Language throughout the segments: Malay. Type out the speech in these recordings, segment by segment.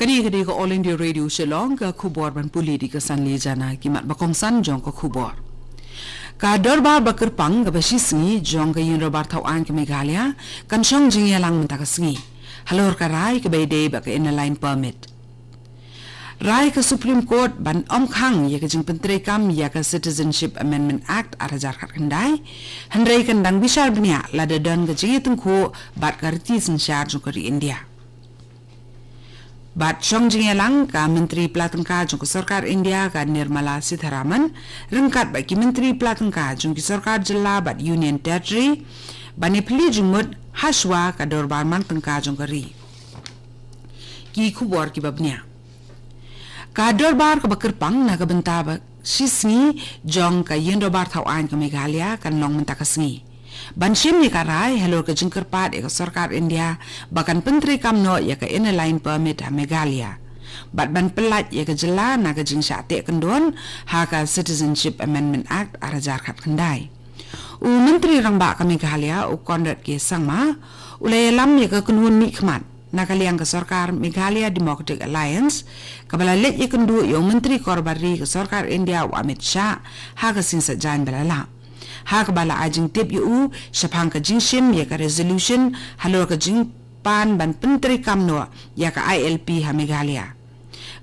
Kani ko All India Radio Shillong ka khubor ban puli di kesan le jana kimat bakong san jong ka khubor. Ka dorbar bakar pang ka basisngi jong ka yunrobar thau an ka Meghalaya kan shong jingya lang menta ka sngi. Halor ka rai ka bayde ba ka in-line permit. Rai ka Supreme Court ban khang ya ka jing pentre kam ya ka Citizenship Amendment Act arajar kat kendai. Handrai kan dang bishar bnya lada dan ka jingitung ko bat ka ritisan syar jong ka ri India. Bat Shong Jingelang ka Menteri Pelatangka jong Sarkar India ka Nirmala Sitharaman rengkat bagi Menteri Pelatangka jong Sarkar Jilla bat Union Territory bani pili jumut haswa ka dorbar mantangka jong kari ki khubor ki babnya ka dorbar ka bakerpang na ka benta sisni jong ka yendorbar thawan ka Meghalaya kan long mentakasngi Banshim ni karai hello ka jingkerpat eka Sarkar India bahkan penteri kamno ya ka in-line permit ha Meghalaya. Bat ban pelat ya ka jela na ka jing syate kendon ha ka Citizenship Amendment Act arajar kat kendai. Menteri rangba ka Meghalaya Conrad K. Sangma ulay lam ya ka kunhun mikmat na kaliang ka Sarkar Meghalaya Democratic Alliance kabalalit ya kendu yung menteri korbari ka Sarkar India Amit Shah ha ka sinsa jan balala. Hak bala ajing tip yu syapang ka jingshim ya ka resolution halor ka jing pan ban penteri kamno ya ka ILP ha Meghalaya.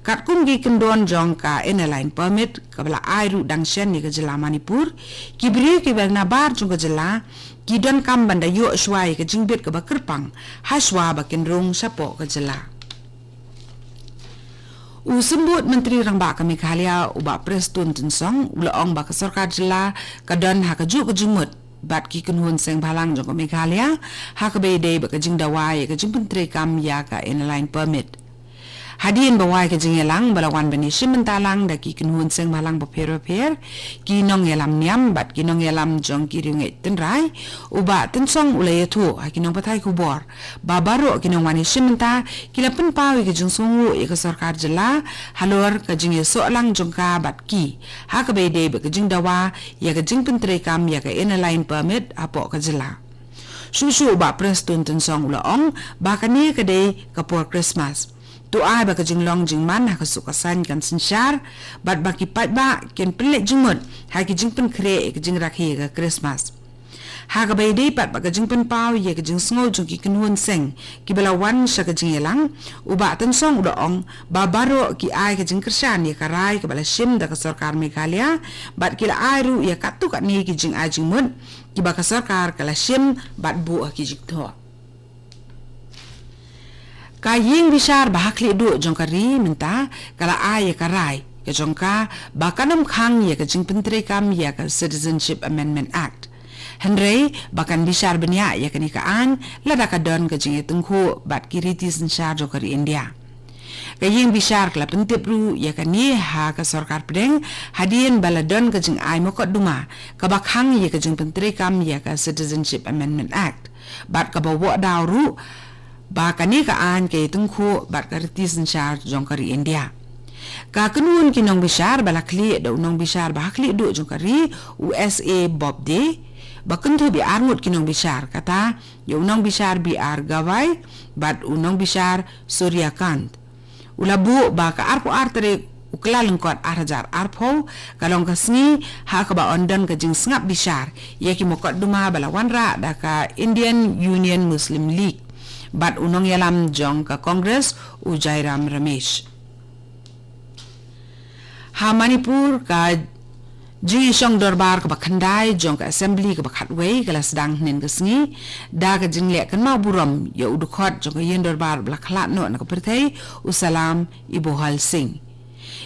Kat kungi kendon jong ka in-line permit ka bala airu dangsyan ni ka jela Manipur kibri ki bal nabar jong ka jela ki don kam banda yu swai ka jingbit ka bakerpang haswa bakinrung sapo ka jela. Usembut Menteri Rangba ka Meghalaya uba Prestun Tinsong ulaong ba ka Sarkar Jilla kadon ha ka ju ka jumut bat ki kunhun seng balang jong ka Meghalaya ha ka bayday ba ka jing dawai ka jing penteri kam ya ka in-line permit. Hadin bawai ka jing yalang balawan bani simentalang da ki kunhun seng balang ba per ki nong yalam niam bat ki nong yalam jong ki ringai tenrai uba Tinsong ulay tu ha ki nong patay kubor babaro ki nong wani simenta kila penpawi ka jing sungu ya ka Sarkar Jilla halor ka jing yeso lang jong ka bat ki ha ka bayday ba ka jing dawa ya ka jing penteri kam ya ka in-line permit apo ka Jilla. Susu ba Prestun Tinsong ulaong ba kani ka day kapor Christmas. Tu ai ba ka jinglong jingman ha ka sukasan kan sinsyar bat baki pat ba ken pelik jingmut ha ki jingpen kre ka jing rakhi ka Christmas ha ka bai dei pat ba ka jingpen pau ye ka jing sngo jong ki kunhun seng ki balawan sha ka jingelang uba Tinsong udaong ba baro ki ai ka jing kersan ye ka rai ka bala shim da ka Sarkar Meghalaya bat kila ai ru ye katu kat ni ki jing ai jingmut ki ba ka Sarkar kala shim bat bu ki jing tho Kaying bishar bahakli du jong kari minta kala ay karai ke jongka bakanam khang ya ka jing penteri kam ya ka Citizenship Amendment Act. Henry bakan bishar benya ya ka nikaan lada ka don ka jing itungku bat kiriti sinsyar jong kari India. Kaying bishar kala pentip ru ya ka ni ha ka Sarkar pedeng hadien baladon ka jing ay mokot duma ka bakhang ya ka jing penteri kam ya ka Citizenship Amendment Act. Bat ka bawa daw ru ba kani ka an kay tungku bat karitisan syar jong kari India. Ka kunun kinong bishar balakli daw nong bishar bahakli du jong kari USA Bob Day bakuntu bi armut kinong bishar kata yung nong bishar BR Gawai bat unong bishar Surya Kant. Ulabu ba ka arpo artere ukla lengkot arajar arpo kalong kasni ha ka ba ondan ka jing sngap bishar yaki mokot duma balawan ra da ka Indian Union Muslim League bat unong yalam jong ka Congress u Jairam Ramesh. Ha Manipur ka jing shong dorbar ka bakhandai jong ka assembly ka bakhatway kala sedang nen kasngi da ka jing lek kan ma buram ya udukot jong ka yen dorbar blaklat no na ka perthai usalam Ibohal Singh.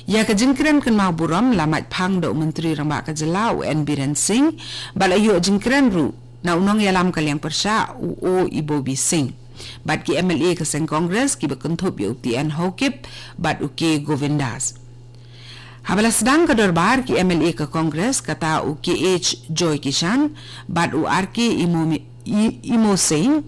Ya ka jingkren kan ma buram lamat phang do menteri rangba ka Jilla UN Biren Singh balayo jingkren ru na unong yalam kalyang persya o Ibobi Singh. Bat ki MLA ka seng Congress ki bakuntup yu TN Hokip bat uke Govindas. Habala sedang ka dorbar ki MLA ka Congress kata UKH Joy Kishan bat URK Imo Singh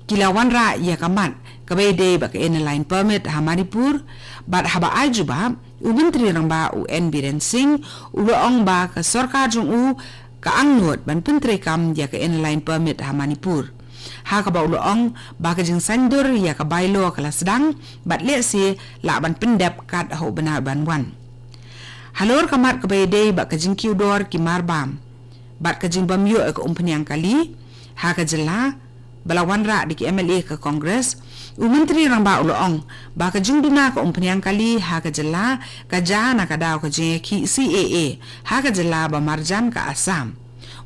kilawan ra ya kaman kabay day baka in-line permit ha Manipur bat haba ajuba Menteri rangba UN Biren Singh uloong ba ka Sarkar jong u ka angnot ban penteri kam ya ka in-line permit ha Manipur. ha ka bau loong ba ka jing sandur ya ka bailo kala sedang bat le si la ban pendap kat ho benar ban wan halor kamat ka bayde ba ka jing kiudor ki marbam bat ka jing bam yo ka umpanyang kali ha ka jela balawan ra di MLA ke Kongres Menteri rang ba uloong ba ka jing duna ka umpanyang kali ha ka jela ka jana ka daw ka jing ki CAA ha ka jela ba marjan ka Assam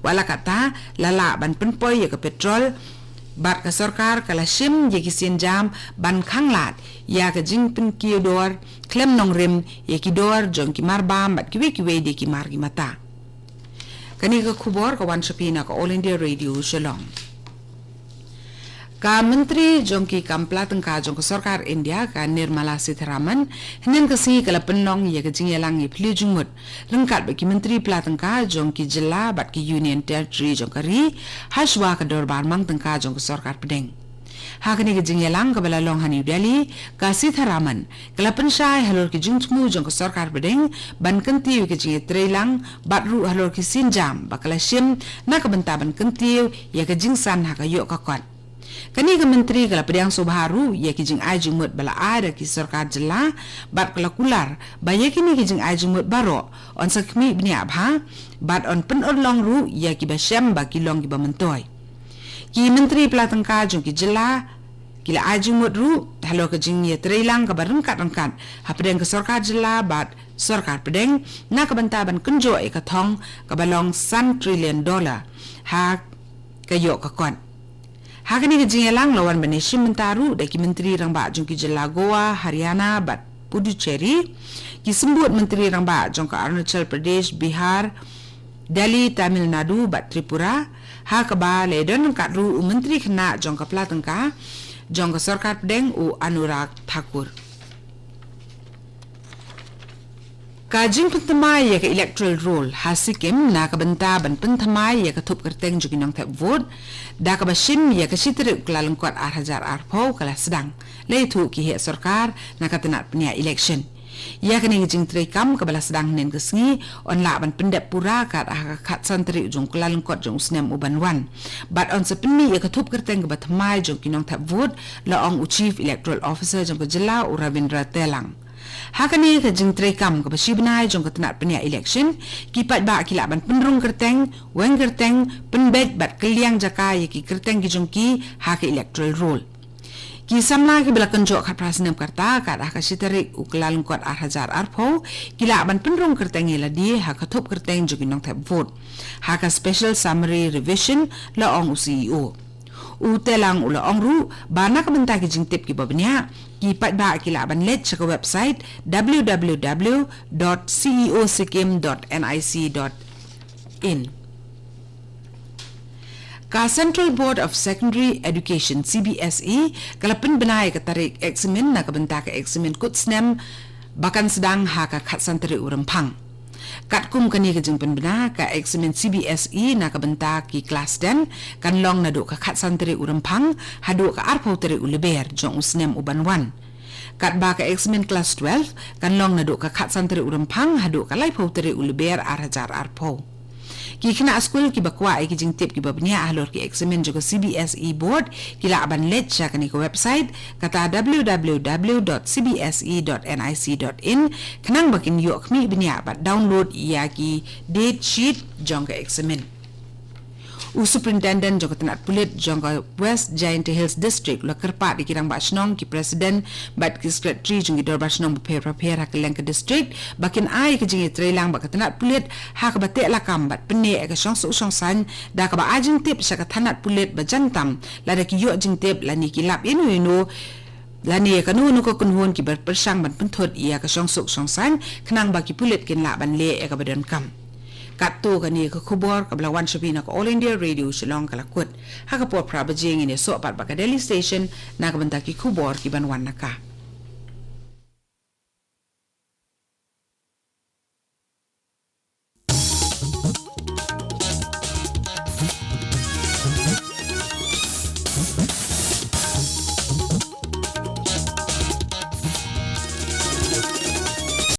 wala kata lala ban penpoy ya ka petrol bat ka sarkar kala shim ye ki sin jam ban khanglat ya ka jing pen ki dor klem nong rim ye ki dor jong ki marbam bat ki we de ki mar ki mata kani ka khubor ka wan shapina ka All India Radio Shillong ka menteri jongki kampla tengka jong sarkar India ka Nirmala Sitharaman hinen kasi kala penong ye ka jingyalang ye pli jungmut lengkat bagi menteri platengka jongki jela bat ki Union Territory jongkari haswa ka dorbar mang tengka jong sarkar pedeng hakani ka jingyalang ka balalong New Delhi ka Sitharaman kala pensai halor ki jungtmu jong sarkar pedeng ban kenti ka jing trelang bat ru halor ki sinjam bakala shim na ka bentaban kenti ye ka jingsan ha ka yo ka kon kani ka menteri kala pedang sobharu ye ki jing ai jingmut bala ada ki sarkar jela bat kala kular ba ye kini ki jing ai jingmut baro on sakmi bni abha bat on pen on long ru ye ki ba shem ba ki long ki ba mentoy ki menteri pelatengka jong ki jela kila ai jingmut ru halo ka jing ye trelang ka barengkat rengkat ha pedang ka sarkar jela bat sarkar pedang na ka bantaban kunjo e ka thong ka balong $1 trillion ha ka yo ka kon hakani ka jingyalang lawan bani shimentaru da ki menteri rang ba jong ki jela Goa Haryana bat Puducherry ki sembut menteri rang ba jong ka Arunachal Pradesh Bihar Delhi Tamil Nadu bat Tripura ha ka ba le don ka ru menteri khna jong ka platengka jong ka sarkar pedeng u Anurag Thakur kajing pentamai ya ka electoral roll hasikim na ka benta ban pentamai ya ka thup kerteng jugi nong thap vote da ka bashim ya ka sitre klalang kwat 8000 arpau kala sedang leitu ki he sarkar na ka tenat pnia election ya ka ning jing tre kam ka bala sedang nen ka sngi on la ban pendap pura ka khat santri jong klalang kwat jong snem uban wan but on sepni ya ka thup kerteng ka batmai jong ki nong thap vote la ong u chief electoral officer jong ka jila u Ravindra Telang hakani ka jing tre kam ka basibnai jong ka tenat penia election ki pat ba ki laban penrung kerteng weng kerteng penbet bat keliang jaka ye ki kerteng ki jong ki ha ka electoral roll ki samla ki bela konjo khat prasnem karta ka da ka sitarik uklalung kot 8000 arpho ki laban penrung kerteng ela di ha ka thop kerteng jogi nong thap vote ha ka special summary revision la ong CEO utelang ula ongru bana ka benta ki jing tip ki babnya ki pat ba ki laban let check website www.ceosikim.nic.in ka Central Board of Secondary Education CBSE kalapen benai ka tarik eksamen na ka benta ka eksamen kutsnem bakan sedang ha ka khat santri urempang kat kum kani ka jing penbena ka eksamen CBSE na ka benta ki kelas 10 kan long na do ka khat santri urempang hadu ka arpau teri uleber jong usnem uban wan kat ba ka eksamen kelas 12 kan long na do ka khat santri urempang hadu ka lai pau teri uleber 8000 arpau ki khna school ki bakwa ai ki jing tip ki babnia ahlor ki eksamen jo CBSE board ki la ban let cha kani ko website kata www.cbse.nic.in khnang bakin yo khmi bnia ba download ya ki date sheet jong ka eksamen Superintendent jong tenat pulit jong West Giant Hills District la kerpa di kirang basnong ki president bat ki secretary jong idor basnong prepare ha keleng ke district bakin ai ke jing trelang ba tenat pulit ha ka bate la kam bat pene ka song su song san da ka ba ajing tip sa ka tenat pulit ba jantam la da ki yo jing tip la ni ki lap inu la ni ka nu ko kunhon ki ber persang ban penthot ia ka song su song san khnang ba ki pulit kin la ban le ka badan kam Kato kani ka khubor ka balawan Shapina ka All India Radio Shillong kalakut ha ka por prabajing ini so pat ba ka Delhi station na ka banta ki khubor ki banwan naka